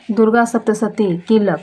दुर्गा सप्तशती कीलक।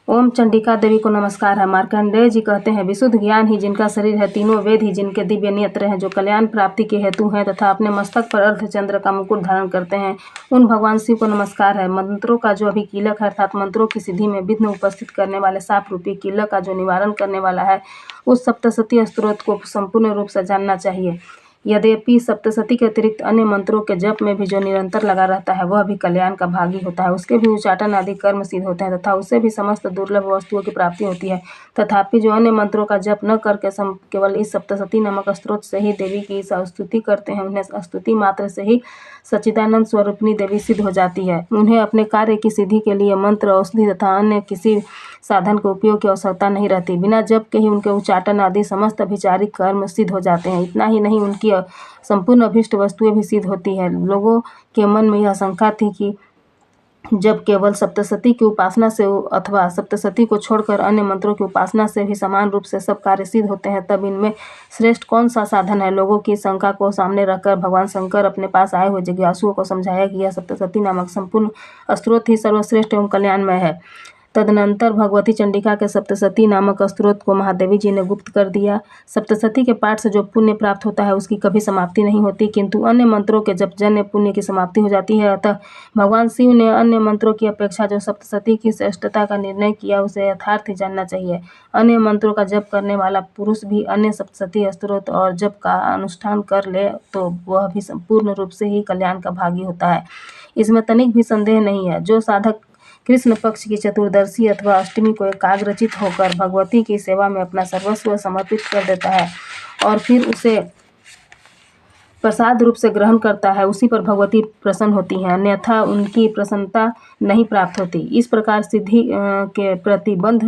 ओम चंडिका देवी को नमस्कार है। मार्कंडेय जी कहते हैं, विशुद्ध ज्ञान ही जिनका शरीर है, तीनों वेद ही जिनके दिव्य नेत्र हैं, जो कल्याण प्राप्ति के हेतु हैं तथा अपने मस्तक पर अर्धचंद्र का मुकुट धारण करते हैं, उन भगवान शिव को नमस्कार है। मंत्रों का जो अभी कीलक है अर्थात मंत्रों की सिद्धि में विघ्न उपस्थित करने वाले साप रूपी कीलक का जो निवारण करने वाला है, उस सप्तशती स्तोत्र को संपूर्ण रूप से जानना चाहिए। यद्यपि सप्तशती के अतिरिक्त अन्य मंत्रों के जप में भी जो निरंतर लगा रहता है वह भी कल्याण का भागी होता है। उसके भी उच्चाटन आदि कर्म सिद्ध होते हैं तथा उससे भी समस्त दुर्लभ वस्तुओं की प्राप्ति होती है। तथापि जो अन्य मंत्रों का जप न करके केवल इस सप्तशती नामक स्तोत्र से ही देवी की स्तुति करते हैं, उन्हें स्तुति मात्र से ही सच्चिदानंद स्वरूपिणी देवी सिद्ध हो जाती है। उन्हें अपने कार्य की सिद्धि के लिए मंत्र, औषधि तथा अन्य किसी साधन के उपयोग की आवश्यकता नहीं रहती। बिना जप के ही उनके उच्चाटन आदि समस्त अभिचारिक कर्म सिद्ध हो जाते हैं। इतना ही नहीं, उनकी संपूर्ण अभीष्ट वस्तुएं भी सिद्ध होती है। लोगों के मन में यह शंका थी कि जब केवल सप्तशती की उपासना से अथवा सप्तशती को छोड़कर अन्य मंत्रों की उपासना से भी समान रूप से सब कार्य सिद्ध होते हैं, तब इनमें श्रेष्ठ कौन सा साधन है। लोगों की शंका को सामने रखकर भगवान शंकर अपने पास आए हुए जिज्ञासुओं को समझाया कि यह सप्तशती नामक संपूर्ण स्तोत्र ही सर्वश्रेष्ठ एवं कल्याणमय है। तदनंतर भगवती चंडिका के सप्तशती नामक स्तोत्र को महादेवी जी ने गुप्त कर दिया। सप्तशती के पाठ से जो पुण्य प्राप्त होता है उसकी कभी समाप्ति नहीं होती, किंतु अन्य मंत्रों के जप जन्य पुण्य की समाप्ति हो जाती है। अतः भगवान शिव ने अन्य मंत्रों की अपेक्षा जो सप्तशती की श्रेष्ठता का निर्णय किया उसे यथार्थ ही जानना चाहिए। अन्य मंत्रों का जप करने वाला पुरुष भी अन्य सप्तशती स्तोत्र और जप का अनुष्ठान कर ले तो वह भी संपूर्ण रूप से ही कल्याण का भागी होता है, इसमें तनिक भी संदेह नहीं है। जो साधक कृष्ण पक्ष की चतुर्दशी अथवा अष्टमी को एकाग्रचित होकर भगवती की सेवा में अपना सर्वस्व समर्पित कर देता है और फिर उसे प्रसाद रूप से ग्रहण करता है, उसी पर भगवती प्रसन्न होती हैं, अन्यथा उनकी प्रसन्नता नहीं प्राप्त होती। इस प्रकार सिद्धि के प्रतिबंध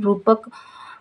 रूपक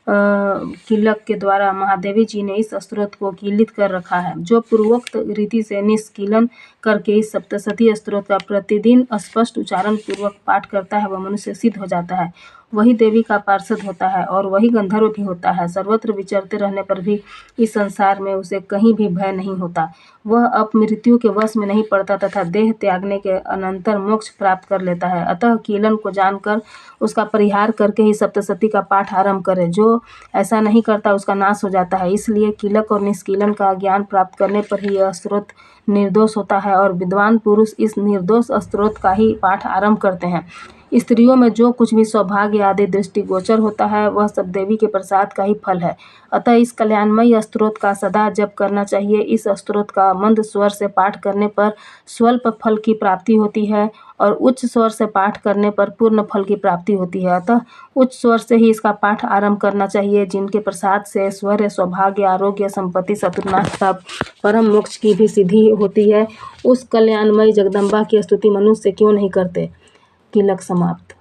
कीलक के द्वारा महादेवी जी ने इस स्तोत्र को कीलित कर रखा है। जो पूर्वोक्त रीति से निष्कीलन करके इस सप्तशती स्तोत्र का प्रतिदिन स्पष्ट उच्चारण पूर्वक पाठ करता है वह मनुष्य सिद्ध हो जाता है, वही देवी का पार्षद होता है और वही गंधर्व भी होता है। सर्वत्र विचरते रहने पर भी इस संसार में उसे कहीं भी भय नहीं होता। वह अपमृत्यु के वश में नहीं पड़ता तथा देह त्यागने के अनंतर मोक्ष प्राप्त कर लेता है। अतः कीलन को जानकर उसका परिहार करके ही सप्तशती का पाठ आरंभ करे। जो ऐसा नहीं करता उसका नाश हो जाता है। इसलिए कीलक और निष्कीलन का ज्ञान प्राप्त करने पर ही यह स्तोत्र निर्दोष होता है और विद्वान पुरुष इस निर्दोष स्तोत्र का ही पाठ आरंभ करते हैं। स्त्रियों में जो कुछ भी सौभाग्य आदि दृष्टिगोचर होता है वह सब देवी के प्रसाद का ही फल है। अतः इस कल्याणमयी स्तोत्र का सदा जप करना चाहिए। इस स्तोत्र का मंद स्वर से पाठ करने पर स्वल्प फल की प्राप्ति होती है और उच्च स्वर से पाठ करने पर पूर्ण फल की प्राप्ति होती है। अतः उच्च स्वर से ही इसका पाठ आरंभ करना चाहिए, जिनके प्रसाद से ऐश्वर्य, सौभाग्य, आरोग्य, संपत्ति, शत्रुनाश का परम मोक्ष की भी सिद्धि होती है। उस कल्याणमयी जगदम्बा की स्तुति मनुष्य क्यों नहीं करते। कीलक समाप्त।